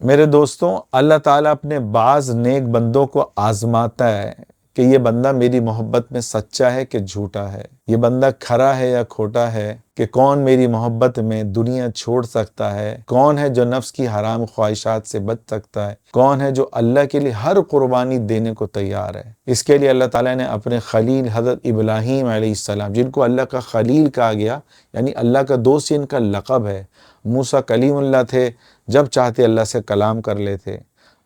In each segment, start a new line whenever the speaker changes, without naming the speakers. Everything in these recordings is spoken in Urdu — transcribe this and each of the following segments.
میرے دوستوں، اللہ تعالیٰ اپنے بعض نیک بندوں کو آزماتا ہے کہ یہ بندہ میری محبت میں سچا ہے کہ جھوٹا ہے، یہ بندہ کھرا ہے یا کھوٹا ہے، کہ کون میری محبت میں دنیا چھوڑ سکتا ہے، کون ہے جو نفس کی حرام خواہشات سے بچ سکتا ہے، کون ہے جو اللہ کے لیے ہر قربانی دینے کو تیار ہے۔ اس کے لیے اللہ تعالیٰ نے اپنے خلیل حضرت ابراہیم علیہ السلام، جن کو اللہ کا خلیل کہا گیا، یعنی اللہ کا دوست، ان کا لقب ہے۔ موسیٰ کلیم اللہ تھے، جب چاہتے اللہ سے کلام کر لیتے۔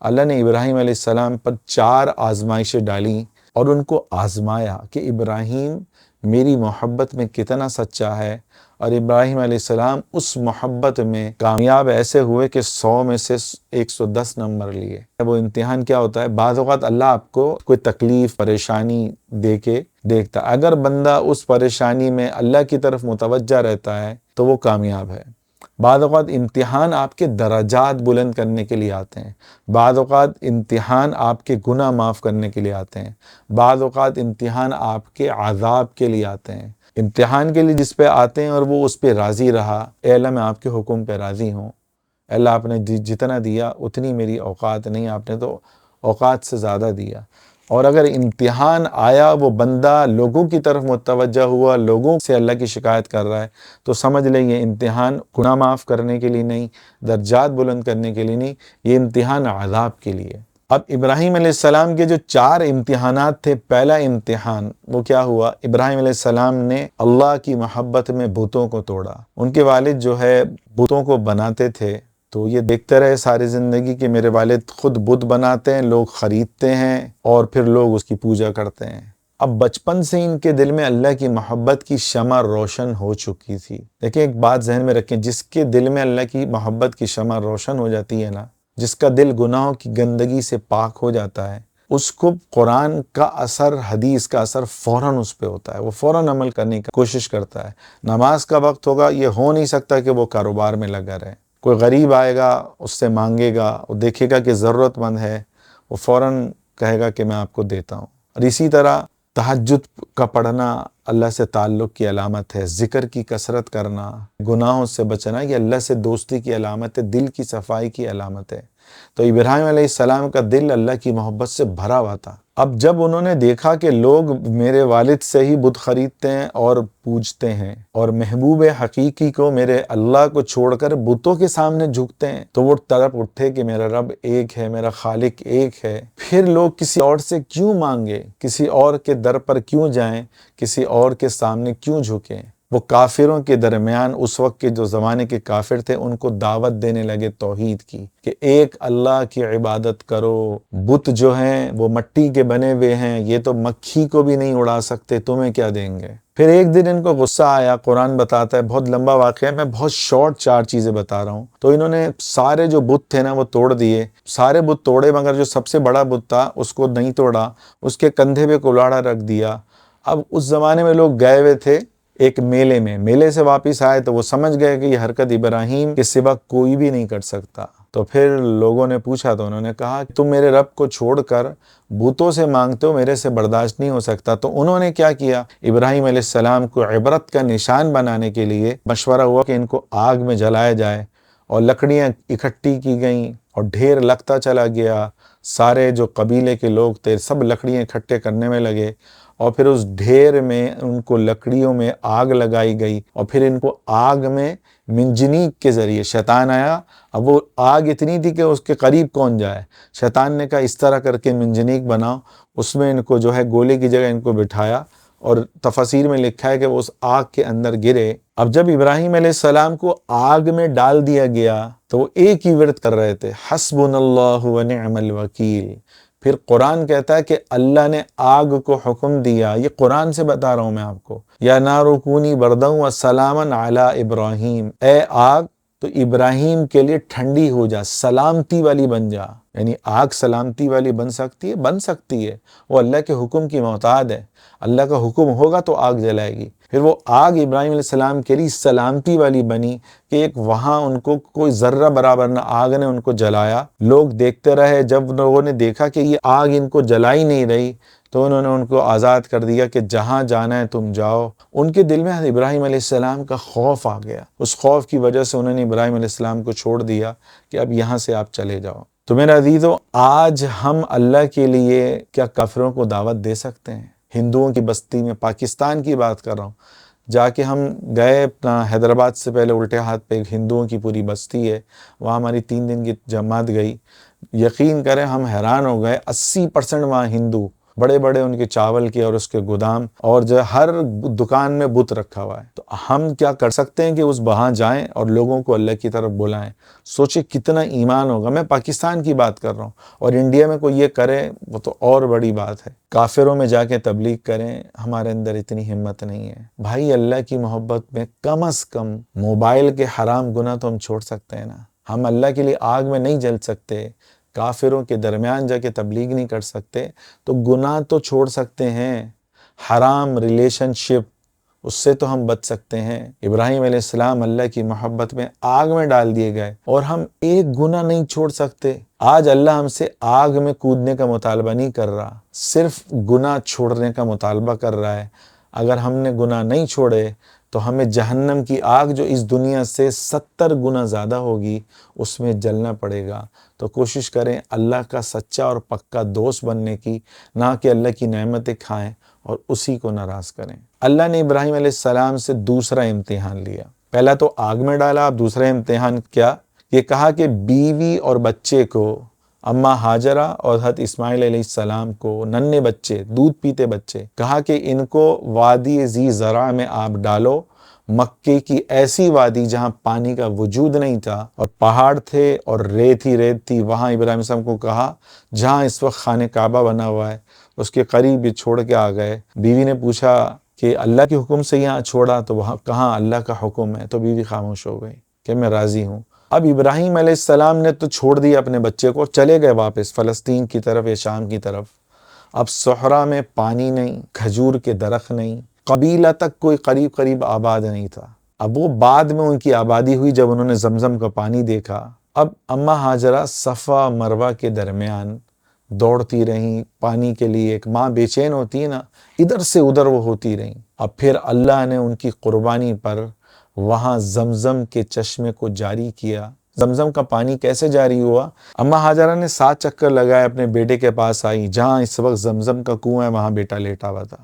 اللہ نے ابراہیم علیہ السلام پر 4 آزمائشیں ڈالیں اور ان کو آزمایا کہ ابراہیم میری محبت میں کتنا سچا ہے، اور ابراہیم علیہ السلام اس محبت میں کامیاب ایسے ہوئے کہ 100 میں سے 110 نمبر لیے۔ وہ امتحان کیا ہوتا ہے؟ بعض اوقات اللہ آپ کو کوئی تکلیف، پریشانی دے کے دیکھتا ہے۔ اگر بندہ اس پریشانی میں اللہ کی طرف متوجہ رہتا ہے تو وہ کامیاب ہے۔ بعض اوقات امتحان آپ کے درجات بلند کرنے کے لیے آتے ہیں، بعض اوقات امتحان آپ کے گناہ معاف کرنے کے لیے آتے ہیں، بعض اوقات امتحان آپ کے عذاب کے لیے آتے ہیں۔ امتحان کے لیے جس پہ آتے ہیں اور وہ اس پہ راضی رہا، اے اللہ میں آپ کے حکم پہ راضی ہوں، اللہ آپ نے جتنا دیا اتنی میری اوقات نہیں، آپ نے تو اوقات سے زیادہ دیا۔ اور اگر امتحان آیا، وہ بندہ لوگوں کی طرف متوجہ ہوا، لوگوں سے اللہ کی شکایت کر رہا ہے، تو سمجھ لیں یہ امتحان گناہ معاف کرنے کے لیے نہیں، درجات بلند کرنے کے لیے نہیں، یہ امتحان عذاب کے لیے۔ اب ابراہیم علیہ السلام کے جو 4 امتحانات تھے، پہلا امتحان وہ کیا ہوا؟ ابراہیم علیہ السلام نے اللہ کی محبت میں بتوں کو توڑا۔ ان کے والد جو ہے بتوں کو بناتے تھے، تو یہ دیکھتے رہے ساری زندگی کہ میرے والد خود بت بناتے ہیں، لوگ خریدتے ہیں اور پھر لوگ اس کی پوجا کرتے ہیں۔ اب بچپن سے ان کے دل میں اللہ کی محبت کی شمع روشن ہو چکی تھی۔ دیکھیں، ایک بات ذہن میں رکھیں، جس کے دل میں اللہ کی محبت کی شمع روشن ہو جاتی ہے نا، جس کا دل گناہوں کی گندگی سے پاک ہو جاتا ہے، اس کو قرآن کا اثر، حدیث کا اثر فوراً اس پہ ہوتا ہے، وہ فوراً عمل کرنے کی کوشش کرتا ہے۔ نماز کا وقت ہوگا، یہ ہو نہیں سکتا کہ وہ کاروبار میں لگا رہے۔ کوئی غریب آئے گا، اس سے مانگے گا، وہ دیکھے گا کہ ضرورت مند ہے، وہ فوراً کہے گا کہ میں آپ کو دیتا ہوں۔ اور اسی طرح تہجد کا پڑھنا اللہ سے تعلق کی علامت ہے، ذکر کی کثرت کرنا، گناہوں سے بچنا، یہ اللہ سے دوستی کی علامت ہے، دل کی صفائی کی علامت ہے۔ تو ابراہیم علیہ السلام کا دل اللہ کی محبت سے بھرا ہوا تھا۔ اب جب انہوں نے دیکھا کہ لوگ میرے والد سے ہی بت خریدتے ہیں اور پوجتے ہیں، اور محبوب حقیقی کو، میرے اللہ کو چھوڑ کر بتوں کے سامنے جھکتے ہیں، تو وہ تڑپ اٹھے کہ میرا رب ایک ہے، میرا خالق ایک ہے، پھر لوگ کسی اور سے کیوں مانگے، کسی اور کے در پر کیوں جائیں، کسی اور کے سامنے کیوں جھکیں۔ وہ کافروں کے درمیان، اس وقت کے جو زمانے کے کافر تھے، ان کو دعوت دینے لگے توحید کی، کہ ایک اللہ کی عبادت کرو، بت جو ہیں وہ مٹی کے بنے ہوئے ہیں، یہ تو مکھی کو بھی نہیں اڑا سکتے، تمہیں کیا دیں گے۔ پھر ایک دن ان کو غصہ آیا، قرآن بتاتا ہے، بہت لمبا واقعہ ہے، میں بہت شارٹ 4 چیزیں بتا رہا ہوں۔ تو انہوں نے سارے جو بت تھے نا وہ توڑ دیے، سارے بت توڑے، مگر جو سب سے بڑا بت تھا اس کو نہیں توڑا، اس کے کندھے پہ کلاڑا رکھ دیا۔ اب اس زمانے میں لوگ گئے ہوئے تھے ایک میلے سے واپس آئے، تو وہ سمجھ گئے کہ یہ حرکت ابراہیم کے سوا کوئی بھی نہیں کر سکتا۔ تو پھر لوگوں نے پوچھا، تو انہوں نے کہا کہ تم میرے رب کو چھوڑ کر بتوں سے مانگتے ہو، میرے سے برداشت نہیں ہو سکتا۔ تو انہوں نے کیا کیا؟ ابراہیم علیہ السلام کو عبرت کا نشان بنانے کے لیے مشورہ ہوا کہ ان کو آگ میں جلایا جائے، اور لکڑیاں اکٹھی کی گئیں اور ڈھیر لگتا چلا گیا۔ سارے جو قبیلے کے لوگ تھے سب لکڑیاں اکٹھے کرنے میں لگے، اور پھر اس ڈھیر میں ان کو لکڑیوں میں آگ لگائی گئی، اور پھر ان کو آگ میں منجنیق کے ذریعے شیطان آیا۔ اب وہ آگ اتنی تھی کہ اس کے قریب کون جائے، شیطان نے کہا اس طرح کر کے منجنیق بناؤ، اس میں ان کو جو ہے گولے کی جگہ ان کو بٹھایا، اور تفاسیر میں لکھا ہے کہ وہ اس آگ کے اندر گرے۔ اب جب ابراہیم علیہ السلام کو آگ میں ڈال دیا گیا تو وہ ایک ہی ورد کر رہے تھے، حسبنا اللہ ونعم الوکیل۔ پھر قرآن کہتا ہے کہ اللہ نے آگ کو حکم دیا، یہ قرآن سے بتا رہا ہوں میں آپ کو، یا نار کونی بردا وسلاما علی ابراہیم، اے آگ تو ابراہیم کے لیے ٹھنڈی ہو جا، سلامتی والی بن جا۔ یعنی آگ سلامتی والی بن سکتی ہے، بن سکتی ہے، وہ اللہ کے حکم کی محتاج ہے، اللہ کا حکم ہوگا تو آگ جلائے گی۔ پھر وہ آگ ابراہیم علیہ السلام کے لیے سلامتی والی بنی کہ ایک وہاں ان کو کوئی ذرہ برابر نہ، آگ نے ان کو جلایا۔ لوگ دیکھتے رہے، جب لوگوں نے دیکھا کہ یہ آگ ان کو جلا ہی نہیں رہی، تو انہوں نے ان کو آزاد کر دیا کہ جہاں جانا ہے تم جاؤ۔ ان کے دل میں ابراہیم علیہ السلام کا خوف آ گیا، اس خوف کی وجہ سے انہوں نے ابراہیم علیہ السلام کو چھوڑ دیا کہ اب یہاں سے آپ چلے جاؤ۔ تو میرے عزیزو، آج ہم اللہ کے لیے کیا کافروں کو دعوت دے سکتے ہیں؟ ہندوؤں کی بستی میں، پاکستان کی بات کر رہا ہوں، جا کے ہم گئے اپنا حیدرآباد سے پہلے الٹے ہاتھ پہ ایک ہندوؤں کی پوری بستی ہے، وہاں ہماری 3 دن کی جماعت گئی۔ یقین کریں ہم حیران ہو گئے، 80% وہاں ہندو، بڑے بڑے ان کے چاول کے اور اس کے گودام، اور جو ہر دکان میں بت رکھا ہوا ہے۔ تو ہم کیا کر سکتے ہیں کہ اس وہاں جائیں اور لوگوں کو اللہ کی طرف بلائیں؟ سوچے کتنا ایمان ہوگا۔ میں پاکستان کی بات کر رہا ہوں، اور انڈیا میں کوئی یہ کرے وہ تو اور بڑی بات ہے۔ کافروں میں جا کے تبلیغ کریں، ہمارے اندر اتنی ہمت نہیں ہے۔ بھائی اللہ کی محبت میں کم از کم موبائل کے حرام گناہ تو ہم چھوڑ سکتے ہیں نا۔ ہم اللہ کے لیے آگ میں نہیں جل سکتے، کافروں کے درمیان جا کے تبلیغ نہیں کر سکتے، تو گناہ تو چھوڑ سکتے ہیں۔ حرام ریلیشن شپ، اس سے تو ہم بچ سکتے ہیں۔ ابراہیم علیہ السلام اللہ کی محبت میں آگ میں ڈال دیے گئے، اور ہم ایک گناہ نہیں چھوڑ سکتے۔ آج اللہ ہم سے آگ میں کودنے کا مطالبہ نہیں کر رہا، صرف گناہ چھوڑنے کا مطالبہ کر رہا ہے۔ اگر ہم نے گناہ نہیں چھوڑے تو ہمیں جہنم کی آگ جو اس دنیا سے 70 گنا زیادہ ہوگی، اس میں جلنا پڑے گا۔ تو کوشش کریں اللہ کا سچا اور پکا دوست بننے کی، نہ کہ اللہ کی نعمتیں کھائیں اور اسی کو ناراض کریں۔ اللہ نے ابراہیم علیہ السلام سے دوسرا امتحان لیا۔ پہلا تو آگ میں ڈالا، اب دوسرا امتحان کیا؟ یہ کہا کہ بیوی اور بچے کو، اماں ہاجرہ اور حضرت اسماعیل علیہ السلام کو، ننھے بچے، دودھ پیتے بچے، کہا کہ ان کو وادی ذی زرع میں آپ ڈالو، مکے کی ایسی وادی جہاں پانی کا وجود نہیں تھا اور پہاڑ تھے اور ریت ہی ریت تھی۔ وہاں ابراہیم علیہ السلام کو کہا جہاں اس وقت خانہ کعبہ بنا ہوا ہے، اس کے قریب چھوڑ کے آ گئے۔ بیوی نے پوچھا کہ اللہ کے حکم سے یہاں چھوڑا؟ تو وہاں کہاں اللہ کا حکم ہے؟ تو بیوی خاموش ہو گئی کہ میں راضی ہوں۔ اب ابراہیم علیہ السلام نے تو چھوڑ دیا اپنے بچے کو، چلے گئے واپس فلسطین کی طرف یا شام کی طرف۔ اب صحرا میں پانی نہیں، کھجور کے درخت نہیں، قبیلہ تک کوئی قریب آباد نہیں تھا۔ اب وہ بعد میں ان کی آبادی ہوئی جب انہوں نے زمزم کا پانی دیکھا۔ اب اماں ہاجرہ صفا مروہ کے درمیان دوڑتی رہیں پانی کے لیے، ایک ماں بے چین ہوتی ہے نا، ادھر سے ادھر وہ ہوتی رہیں۔ اب پھر اللہ نے ان کی قربانی پر وہاں زمزم کے چشمے کو جاری کیا۔ زمزم کا پانی کیسے جاری ہوا؟ اماں ہاجرہ نے 7 چکر لگائے، اپنے بیٹے کے پاس آئی جہاں اس وقت زمزم کا کنواں ہے، وہاں بیٹا لیٹا ہوا تھا۔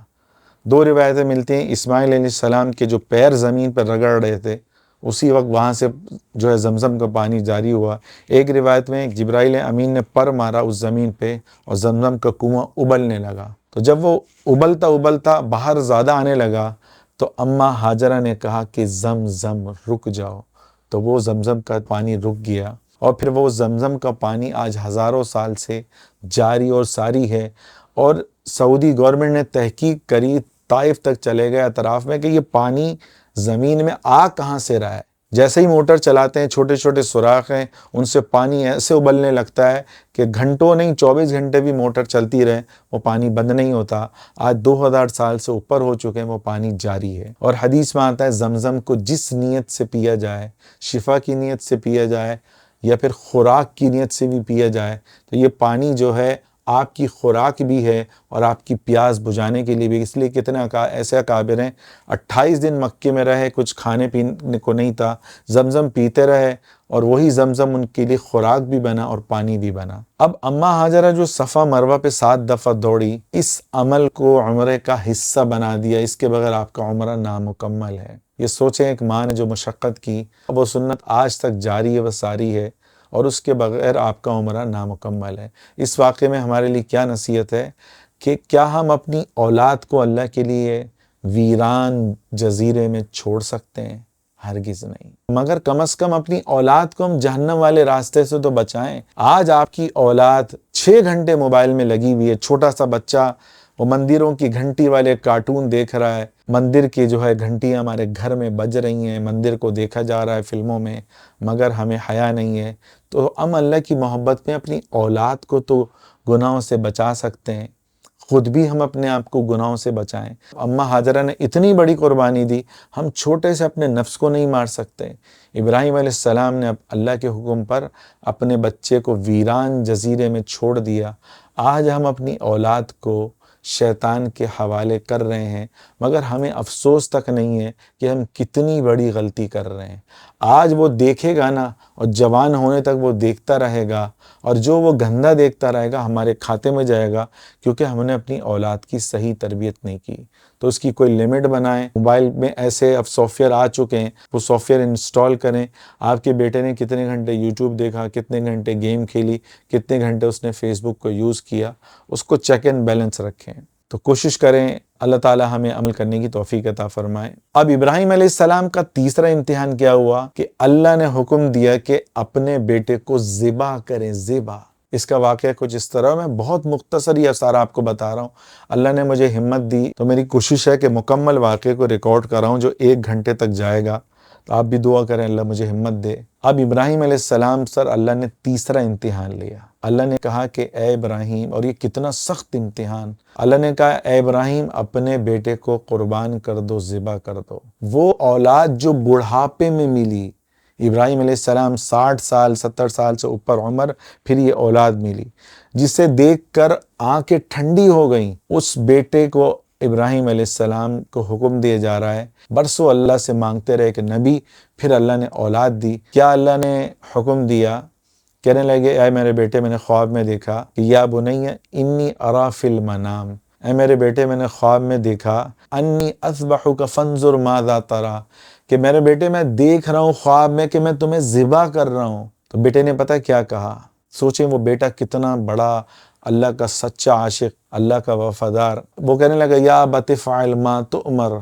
2 روایتیں ملتی ہیں، اسماعیل علیہ السلام کے جو پیر زمین پر رگڑ رہے تھے اسی وقت وہاں سے جو ہے زمزم کا پانی جاری ہوا۔ ایک روایت میں جبرائیل امین نے پر مارا اس زمین پہ اور زمزم کا کنواں ابلنے لگا۔ تو جب وہ ابلتا باہر زیادہ آنے لگا تو اماں ہاجرہ نے کہا کہ زمزم رک جاؤ، تو وہ زمزم کا پانی رک گیا، اور پھر وہ زمزم کا پانی آج ہزاروں سال سے جاری اور ساری ہے۔ اور سعودی گورنمنٹ نے تحقیق کری، طائف تک چلے گئے اطراف میں، کہ یہ پانی زمین میں آ کہاں سے رہا ہے۔ جیسے ہی موٹر چلاتے ہیں، چھوٹے چھوٹے سوراخ ہیں، ان سے پانی ایسے ابلنے لگتا ہے کہ گھنٹوں نہیں 24 گھنٹے بھی موٹر چلتی رہے وہ پانی بند نہیں ہوتا۔ آج 2000 سال سے اوپر ہو چکے ہیں، وہ پانی جاری ہے۔ اور حدیث میں آتا ہے زمزم کو جس نیت سے پیا جائے، شفا کی نیت سے پیا جائے یا پھر خوراک کی نیت سے بھی پیا جائے، تو یہ پانی جو ہے آپ کی خوراک بھی ہے اور آپ کی پیاس بجھانے کے لیے بھی۔ اس لیے کتنے ایسے اکابر ہیں 28 دن مکے میں رہے، کچھ کھانے پینے کو نہیں تھا، زمزم پیتے رہے، اور وہی زمزم ان کے لیے خوراک بھی بنا اور پانی بھی بنا۔ اب اماں ہاجرہ جو صفا مروہ پہ 7 دفعہ دوڑی، اس عمل کو عمرے کا حصہ بنا دیا، اس کے بغیر آپ کا عمرہ نامکمل ہے۔ یہ سوچیں ایک ماں نے جو مشقت کی، وہ سنت آج تک جاری ہے و ساری ہے، اور اس کے بغیر آپ کا عمرہ نامکمل ہے۔ اس واقعے میں ہمارے لیے کیا نصیحت ہے کہ کیا ہم اپنی اولاد کو اللہ کے لیے ویران جزیرے میں چھوڑ سکتے ہیں؟ ہرگز نہیں، مگر کم از کم اپنی اولاد کو ہم جہنم والے راستے سے تو بچائیں۔ آج آپ کی اولاد 6 گھنٹے موبائل میں لگی ہوئی ہے، چھوٹا سا بچہ وہ مندروں کی گھنٹی والے کارٹون دیکھ رہا ہے، مندر کی جو ہے گھنٹیاں ہمارے گھر میں بج رہی ہیں، مندر کو دیکھا جا رہا ہے فلموں میں، مگر ہمیں حیا نہیں ہے۔ تو ہم اللہ کی محبت میں اپنی اولاد کو تو گناہوں سے بچا سکتے ہیں، خود بھی ہم اپنے آپ کو گناہوں سے بچائیں۔ اماں ہاجرہ نے اتنی بڑی قربانی دی، ہم چھوٹے سے اپنے نفس کو نہیں مار سکتے۔ ابراہیم علیہ السلام نے اللہ کے حکم پر اپنے بچے کو ویران جزیرے میں چھوڑ دیا۔ آج ہم اپنی اولاد کو شیطان کے حوالے کر رہے ہیں، مگر ہمیں افسوس تک نہیں ہے کہ ہم کتنی بڑی غلطی کر رہے ہیں۔ آج وہ دیکھے گا نا، اور جوان ہونے تک وہ دیکھتا رہے گا، اور جو وہ گندہ دیکھتا رہے گا ہمارے کھاتے میں جائے گا، کیونکہ ہم نے اپنی اولاد کی صحیح تربیت نہیں کی۔ تو اس کی کوئی لمٹ بنائیں۔ موبائل میں ایسے اب سافٹ ویئر آ چکے ہیں، وہ سافٹ ویئر انسٹال کریں۔ آپ کے بیٹے نے کتنے گھنٹے یوٹیوب دیکھا، کتنے گھنٹے گیم کھیلی، کتنے گھنٹے اس نے فیس بک کو یوز کیا، اس کو چیک اینڈ بیلنس رکھیں۔ تو کوشش کریں، اللہ تعالی ہمیں عمل کرنے کی توفیق عطا فرمائے۔ اب ابراہیم علیہ السلام کا تیسرا امتحان کیا ہوا کہ اللہ نے حکم دیا کہ اپنے بیٹے کو ذبح کریں، ذبح۔ اس کا واقعہ کچھ اس طرح، میں بہت مختصر یہ اثار آپ کو بتا رہا ہوں۔ اللہ نے مجھے ہمت دی تو میری کوشش ہے کہ مکمل واقعے کو ریکارڈ کر رہا ہوں جو 1 گھنٹے تک جائے گا۔ تو آپ بھی دعا کریں اللہ مجھے ہمت دے۔ اب ابراہیم علیہ السلام سر اللہ نے تیسرا امتحان لیا۔ اللہ نے کہا کہ اے ابراہیم، اور یہ کتنا سخت امتحان، اللہ نے کہا اے ابراہیم اپنے بیٹے کو قربان کر دو، ذبح کر دو۔ وہ اولاد جو بڑھاپے میں ملی، ابراہیم علیہ السلام 60 سال 70 سال سے اوپر عمر، پھر یہ اولاد ملی جسے دیکھ کر آنکھیں ٹھنڈی ہو گئیں، اس بیٹے کو ابراہیم علیہ السلام کو حکم دیا جا رہا ہے۔ برسوں اللہ سے مانگتے رہے کہ نبی، پھر اللہ نے اولاد دی۔ کیا اللہ نے حکم دیا؟ کہنے لگے اے میرے بیٹے، میں نے خواب میں دیکھا کہ یا بنی انی ارا فی المنام، اے میرے بیٹے میں نے خواب میں دیکھا انی اذبحک فانظر ماذا تری، کہ میرے بیٹے میں دیکھ رہا ہوں خواب میں کہ میں تمہیں ذبح کر رہا ہوں۔ تو بیٹے نے پتہ کیا کہا؟ سوچیں وہ بیٹا کتنا بڑا اللہ کا سچا عاشق، اللہ کا وفادار۔ وہ کہنے لگا یا ابت افعل ما تؤمر،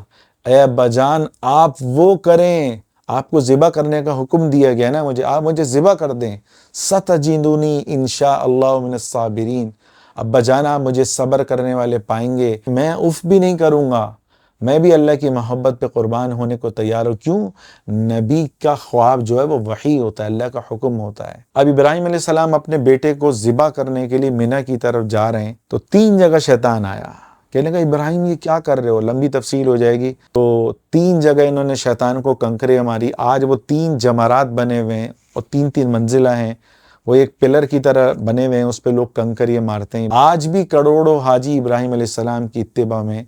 اے ابا جان آپ وہ کریں، آپ کو ذبح کرنے کا حکم دیا گیا نا مجھے، آپ مجھے ذبح کر دیں۔ ستجدنی انشاء اللہ من الصابرین، ابا جان آپ مجھے صبر کرنے والے پائیں گے، میں اف بھی نہیں کروں گا، میں بھی اللہ کی محبت پہ قربان ہونے کو تیار ہوں۔ کیوں؟ نبی کا خواب جو ہے وہ وحی ہوتا ہے، اللہ کا حکم ہوتا ہے۔ اب ابراہیم علیہ السلام اپنے بیٹے کو ذبح کرنے کے لیے منی کی طرف جا رہے ہیں تو 3 جگہ شیطان آیا، کہنے لگا ابراہیم یہ کیا کر رہے ہو، لمبی تفصیل ہو جائے گی۔ تو 3 جگہ انہوں نے شیطان کو کنکریاں ماری۔ آج وہ 3 جمرات بنے ہوئے ہیں اور 3 منزلہ ہیں، وہ ایک پلر کی طرح بنے ہوئے ہیں، اس پہ لوگ کنکریاں مارتے ہیں۔ آج بھی کروڑوں حاجی ابراہیم علیہ السلام کی اتباع میں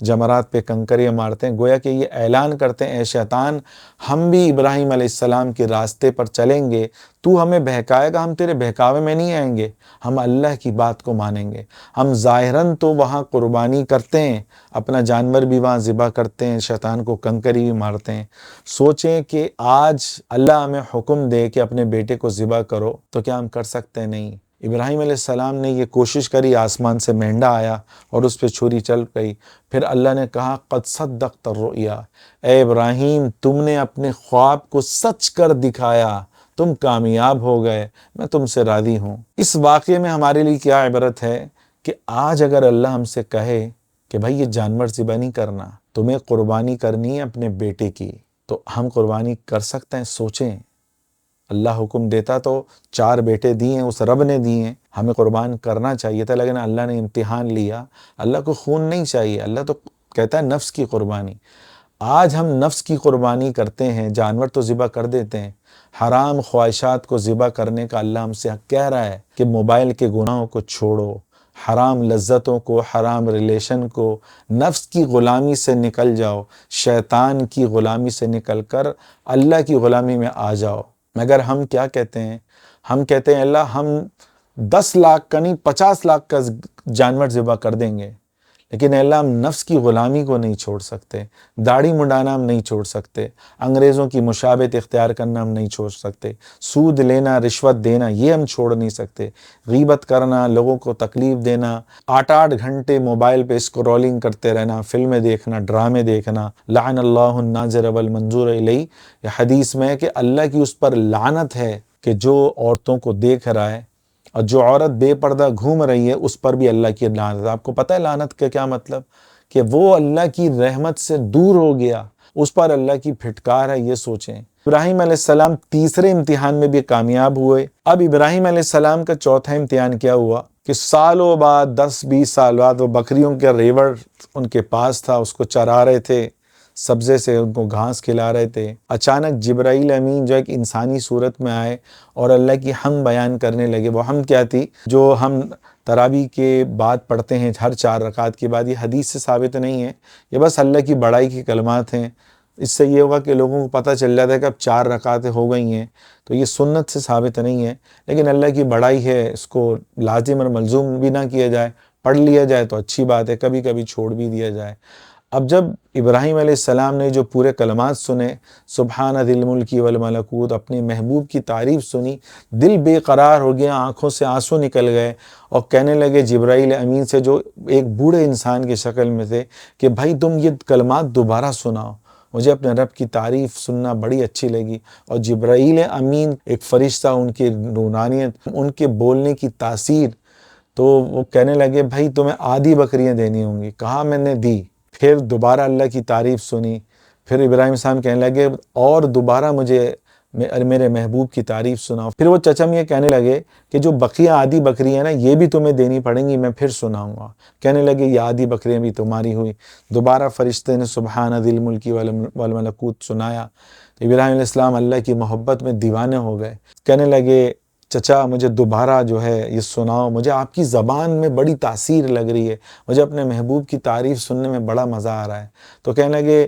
جمرات پہ کنکریاں مارتے ہیں، گویا کہ یہ اعلان کرتے ہیں اے شیطان ہم بھی ابراہیم علیہ السلام کے راستے پر چلیں گے، تو ہمیں بہکائے گا، ہم تیرے بہکاوے میں نہیں آئیں گے، ہم اللہ کی بات کو مانیں گے۔ ہم ظاہراً تو وہاں قربانی کرتے ہیں، اپنا جانور بھی وہاں ذبح کرتے ہیں، شیطان کو کنکری بھی مارتے ہیں۔ سوچیں کہ آج اللہ ہمیں حکم دے کہ اپنے بیٹے کو ذبح کرو تو کیا ہم کر سکتے؟ نہیں۔ ابراہیم علیہ السلام نے یہ کوشش کری، آسمان سے مینڈا آیا اور اس پہ چھری چل گئی۔ پھر اللہ نے کہا قد صدقت الرؤیا، اے ابراہیم تم نے اپنے خواب کو سچ کر دکھایا، تم کامیاب ہو گئے، میں تم سے راضی ہوں۔ اس واقعے میں ہمارے لیے کیا عبرت ہے کہ آج اگر اللہ ہم سے کہے کہ بھائی یہ جانور ذبح نہیں کرنا، تمہیں قربانی کرنی ہے اپنے بیٹے کی، تو ہم قربانی کر سکتے ہیں؟ سوچیں، اللہ حکم دیتا تو 4 بیٹے دیے ہیں، اس رب نے دیے ہیں، ہمیں قربان کرنا چاہیے تھا، لیکن اللہ نے امتحان لیا۔ اللہ کو خون نہیں چاہیے، اللہ تو کہتا ہے نفس کی قربانی۔ آج ہم نفس کی قربانی کرتے ہیں، جانور تو ذبح کر دیتے ہیں، حرام خواہشات کو ذبح کرنے کا اللہ ہم سے کہہ رہا ہے کہ موبائل کے گناہوں کو چھوڑو، حرام لذتوں کو، حرام ریلیشن کو، نفس کی غلامی سے نکل جاؤ، شیطان کی غلامی سے نکل کر اللہ کی غلامی میں آ جاؤ۔ مگر ہم کیا کہتے ہیں؟ ہم کہتے ہیں اللہ ہم 10 لاکھ کا نہیں 50 لاکھ کا جانور ذبح کر دیں گے، لیکن اللہ ہم نفس کی غلامی کو نہیں چھوڑ سکتے، داڑھی منڈانا ہم نہیں چھوڑ سکتے، انگریزوں کی مشابہت اختیار کرنا ہم نہیں چھوڑ سکتے، سود لینا، رشوت دینا یہ ہم چھوڑ نہیں سکتے، غیبت کرنا، لوگوں کو تکلیف دینا، 8 گھنٹے موبائل پہ اسکرولنگ کرتے رہنا، فلمیں دیکھنا، ڈرامے دیکھنا، لعن اللہ الناظر والمنظور الیہ، یہ حدیث میں ہے کہ اللہ کی اس پر لعنت ہے کہ جو عورتوں کو دیکھ رہا ہے، اور جو عورت بے پردہ گھوم رہی ہے اس پر بھی اللہ کی لعنت ہے۔ آپ کو پتہ ہے لعنت کا کیا مطلب؟ کہ وہ اللہ کی رحمت سے دور ہو گیا، اس پر اللہ کی پھٹکار ہے۔ یہ سوچیں، ابراہیم علیہ السلام تیسرے امتحان میں بھی کامیاب ہوئے۔ اب ابراہیم علیہ السلام کا چوتھا امتحان کیا ہوا کہ سالوں بعد 10-20 سال بعد وہ بکریوں کا ریوڑ ان کے پاس تھا، اس کو چرا رہے تھے، سبزے سے ان کو گھاس کھلا رہے تھے، اچانک جبرائیل امین جو ایک انسانی صورت میں آئے اور اللہ کی حمد بیان کرنے لگے۔ وہ حمد کیا تھی؟ جو ہم تراویح کے بعد پڑھتے ہیں ہر 4 رکعت کے بعد، یہ حدیث سے ثابت نہیں ہے، یہ بس اللہ کی بڑائی کے کلمات ہیں۔ اس سے یہ ہوگا کہ لوگوں کو پتہ چل جاتا ہے کہ اب 4 رکعتیں ہو گئی ہیں، تو یہ سنت سے ثابت نہیں ہے، لیکن اللہ کی بڑائی ہے، اس کو لازم اور ملزوم بھی نہ کیا جائے، پڑھ لیا جائے تو اچھی بات ہے، کبھی کبھی چھوڑ بھی دیا جائے۔ اب جب ابراہیم علیہ السلام نے جو پورے کلمات سنے، سبحان ذی الملک والملکوت، اپنے محبوب کی تعریف سنی، دل بے قرار ہو گیا، آنکھوں سے آنسو نکل گئے، اور کہنے لگے جبرائیل امین سے، جو ایک بوڑھے انسان کی شکل میں تھے، کہ بھائی تم یہ کلمات دوبارہ سناؤ، مجھے اپنے رب کی تعریف سننا بڑی اچھی لگی۔ اور جبرائیل امین ایک فرشتہ، ان کی نورانیت، ان کے بولنے کی تاثیر، تو وہ کہنے لگے بھائی تمہیں آدھی بکریاں دینی ہوں گی، کہا میں نے دی۔ پھر دوبارہ اللہ کی تعریف سنی، پھر ابراہیم صاحب کہنے لگے اور دوبارہ مجھے میرے محبوب کی تعریف سناؤ۔ پھر وہ چچم یہ کہنے لگے کہ جو بقیہ آدھی بکریاں نا، یہ بھی تمہیں دینی پڑیں گی، میں پھر سناؤں گا۔ کہنے لگے یہ آدھی بکریاں بھی تمہاری ہوئی۔ دوبارہ فرشتے نے سبحان ذی الملک والملکوت سنایا، تو ابراہیم علیہ السلام اللہ کی محبت میں دیوانے ہو گئے، کہنے لگے چچا مجھے دوبارہ جو ہے یہ سناؤ، مجھے آپ کی زبان میں بڑی تاثیر لگ رہی ہے، مجھے اپنے محبوب کی تعریف سننے میں بڑا مزہ آ رہا ہے۔ تو کہنے لگے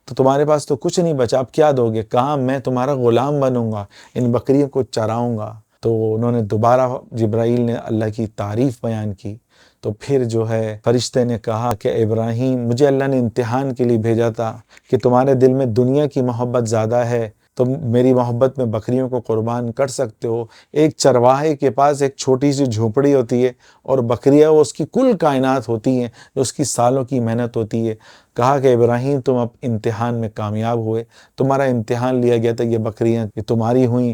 تو تمہارے پاس تو کچھ نہیں بچا، اب کیا دو گے؟ کہا میں تمہارا غلام بنوں گا، ان بکریوں کو چراؤں گا۔ تو انہوں نے دوبارہ جبرائیل نے اللہ کی تعریف بیان کی، تو پھر جو ہے فرشتے نے کہا کہ ابراہیم مجھے اللہ نے امتحان کے لیے بھیجا تھا کہ تمہارے دل میں دنیا کی محبت زیادہ ہے، تم میری محبت میں بکریوں کو قربان کر سکتے ہو۔ ایک چرواہے کے پاس ایک چھوٹی سی جھونپڑی ہوتی ہے، اور بکریاں وہ اس کی کل کائنات ہوتی ہیں، جو اس کی سالوں کی محنت ہوتی ہے۔ کہا کہ ابراہیم تم اب امتحان میں کامیاب ہوئے، تمہارا امتحان لیا گیا تھا، یہ بکریاں یہ تمہاری ہوئیں۔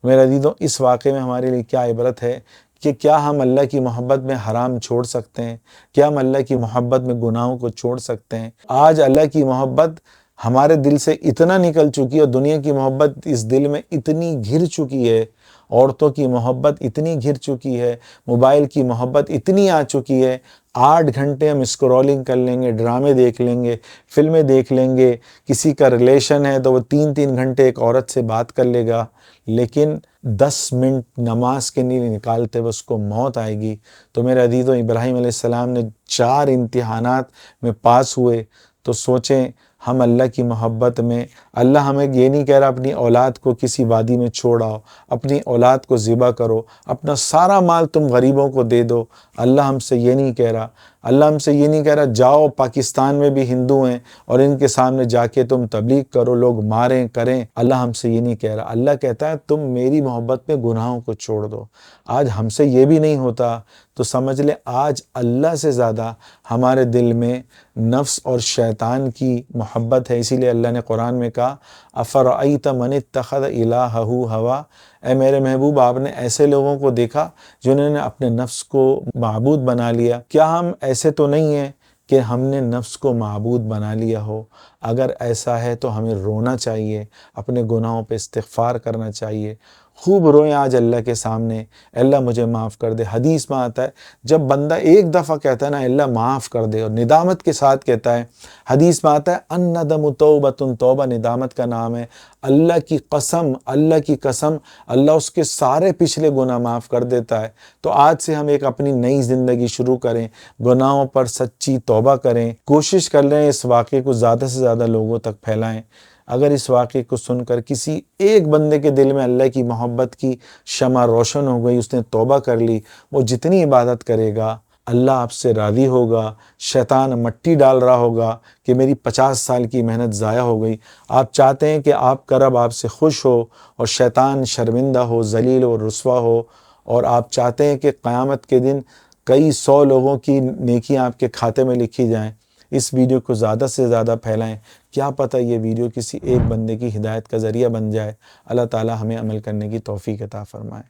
میرے عزیزوں، اس واقعے میں ہمارے لیے کیا عبرت ہے کہ کیا ہم اللہ کی محبت میں حرام چھوڑ سکتے ہیں؟ کیا ہم اللہ کی محبت میں گناہوں کو چھوڑ سکتے ہیں؟ آج اللہ کی محبت ہمارے دل سے اتنا نکل چکی ہے، اور دنیا کی محبت اس دل میں اتنی گھر چکی ہے، عورتوں کی محبت اتنی گھر چکی ہے، موبائل کی محبت اتنی آ چکی ہے، 8 گھنٹے ہم اسکرولنگ کر لیں گے، ڈرامے دیکھ لیں گے، فلمیں دیکھ لیں گے، کسی کا ریلیشن ہے تو وہ 3 گھنٹے ایک عورت سے بات کر لے گا، لیکن 10 منٹ نماز کے لیے نکالتے ہوئے اس کو موت آئے گی۔ تو میرے عزیزوں، ابراہیم علیہ السلام نے 4 امتحانات میں پاس ہوئے، تو سوچیں ہم اللہ کی محبت میں، اللہ ہمیں یہ نہیں کہہ رہا اپنی اولاد کو کسی وادی میں چھوڑ آؤ، اپنی اولاد کو ذبح کرو، اپنا سارا مال تم غریبوں کو دے دو، اللہ ہم سے یہ نہیں کہہ رہا۔ اللہ ہم سے یہ نہیں کہہ رہا جاؤ پاکستان میں بھی ہندو ہیں اور ان کے سامنے جا کے تم تبلیغ کرو، لوگ ماریں کریں، اللہ ہم سے یہ نہیں کہہ رہا۔ اللہ کہتا ہے تم میری محبت میں گناہوں کو چھوڑ دو۔ آج ہم سے یہ بھی نہیں ہوتا تو سمجھ لیں آج اللہ سے زیادہ ہمارے دل میں نفس اور شیطان کی محبت ہے۔ اسی لیے اللہ نے قرآن میں کہا افرأیت من اتخذ الہہ ہوا، اے میرے محبوب آپ نے ایسے لوگوں کو دیکھا جنہوں نے اپنے نفس کو معبود بنا لیا؟ کیا ہم ایسے تو نہیں ہیں کہ ہم نے نفس کو معبود بنا لیا ہو؟ اگر ایسا ہے تو ہمیں رونا چاہیے، اپنے گناہوں پہ استغفار کرنا چاہیے، خوب روئیں آج اللہ کے سامنے، اللہ مجھے معاف کر دے۔ حدیث میں آتا ہے جب بندہ ایک دفعہ کہتا ہے نا اللہ معاف کر دے، اور ندامت کے ساتھ کہتا ہے، حدیث میں آتا ہے الندم توبۃ، توبہ ندامت کا نام ہے، اللہ کی قسم، اللہ کی قسم، اللہ اس کے سارے پچھلے گناہ معاف کر دیتا ہے۔ تو آج سے ہم ایک اپنی نئی زندگی شروع کریں، گناہوں پر سچی توبہ کریں، کوشش کر لیں اس واقعے کو زیادہ سے زیادہ لوگوں تک پھیلائیں۔ اگر اس واقعے کو سن کر کسی ایک بندے کے دل میں اللہ کی محبت کی شمع روشن ہو گئی، اس نے توبہ کر لی، وہ جتنی عبادت کرے گا اللہ آپ سے راضی ہوگا۔ شیطان مٹی ڈال رہا ہوگا کہ میری 50 سال کی محنت ضائع ہو گئی۔ آپ چاہتے ہیں کہ آپ کا رب آپ سے خوش ہو اور شیطان شرمندہ ہو، ذلیل و رسوا ہو، اور آپ چاہتے ہیں کہ قیامت کے دن کئی 100 لوگوں کی نیکیاں آپ کے کھاتے میں لکھی جائیں۔ اس ویڈیو کو زیادہ سے زیادہ پھیلائیں، کیا پتہ یہ ویڈیو کسی ایک بندے کی ہدایت کا ذریعہ بن جائے۔ اللہ تعالی ہمیں عمل کرنے کی توفیق عطا فرمائے۔